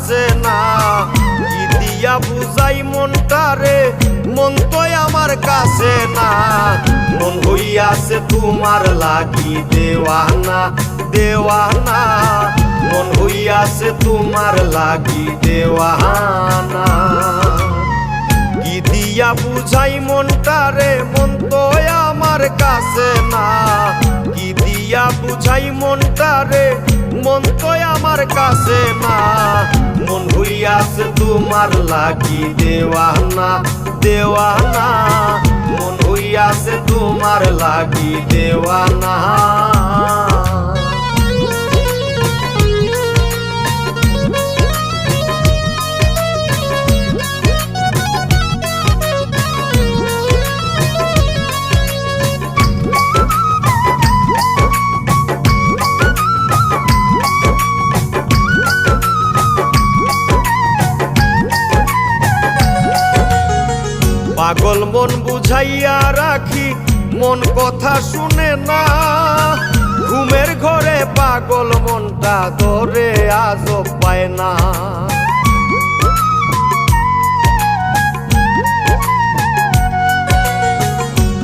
কাছে না। কি দিয়া বুঝাই মনটারে, মন তো আমার কাছে না। মন হইয়াছে তোমার লাগি দেওয়ানা দেওয়ানা, মন হইয়াছে তোমার লাগি দেওয়ানা। কি দিয়া বুঝাই মনটারে, মন তো আমার কাছে না। কি দিয়া বুঝাই মনটারে, মন তো আমার কাছে না। মন হইয়াছে তোমার লাগি দেওয়ানা দেওয়ানা, মন হইয়াছে তোমার লাগি দেওয়ানা। পাগল মন বুঝাইয়া রাখি, মন কথা শুনে না। ঘুমের ঘরে পাগল মনটা ধরে আজও পায় না।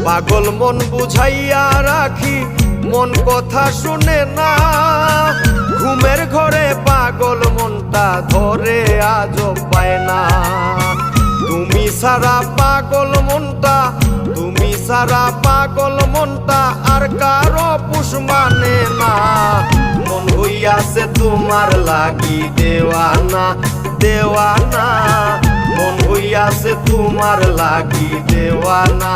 পাগল মন বুঝাইয়া রাখি, মন কথা শুনে না। ঘুমের ঘরে পাগল মনটা ধরে আজও পায় না। তুমি সারা পাগল মনটা, তুমি সারা পাগল মনটা আর কারো পুষ মানে না। মন হইয়াছে তোমার লাগি দেওয়ানা দেওয়ানা, মন হইয়াছে তোমার লাগি দেওয়ানা।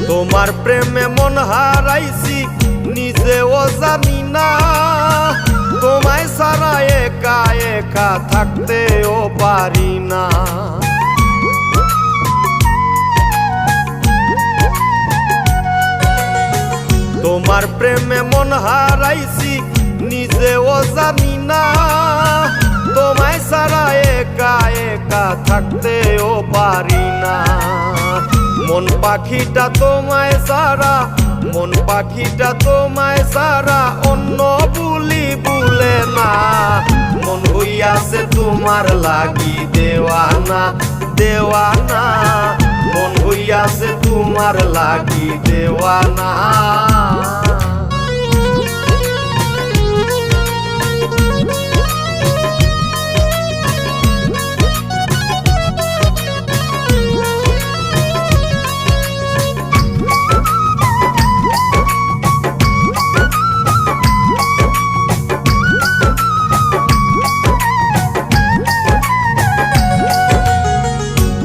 তোমার প্রেমে মন হারাইছি, নিজেও জানি না। তোমায় সারা একা একা থাকতেও পারি না। তোমার প্রেমে মন হারাইছি, নিজেও জানি না। তোমায় সারা একা একা থাকতেও পারি না। মন পাখিটা তোমায় সারা, মন পাখিটা তোমায় সারা অন্য বুলি ভুলে না। মন হইয়াছে তোমার লাগি দেওয়ানা দেওয়ানা, মন হইয়াছে তোমার লাগি দেওয়ানা।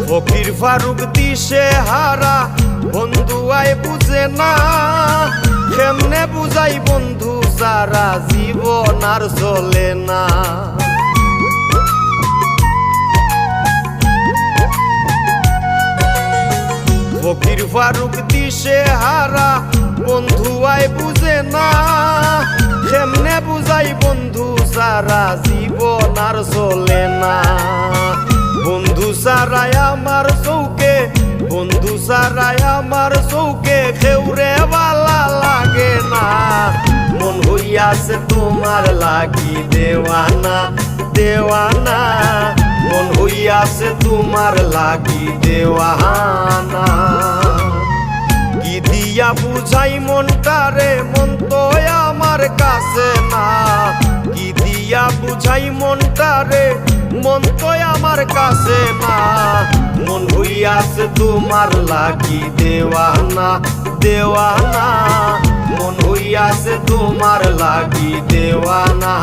ফকির ফারুক দিশে হারা, বন্ধু আয় বুঝে না। কেমনে বুঝাই বন্ধু সারা জীবন আর চলে না। ফকির ফারুক দিশে হারা, বন্ধু আয় বুঝে না। কেমনে বুঝাই বন্ধু সারা জীবন আর চলে না। বন্ধু সারাই আমার চৌকে, বন্ধু সারাই আমার চৌকে খেউরে বালা লাগে না। মন হইয়াছে তোমার লাগি দেওয়ানা দেওয়ানা, মন হইয়াছে তোমার লাগি দেওয়ানা। কি দিয়া বুঝাই মনটারে, মন তো আমার কাছে না। কি দিয়া বুঝাই মনটারে, মন তো আমার কাছে না। মন হইয়াছে তোমার লাগি দেওয়ানা দেওয়ানা, মন হইয়াছে তোমার লাগি দেওয়ানা।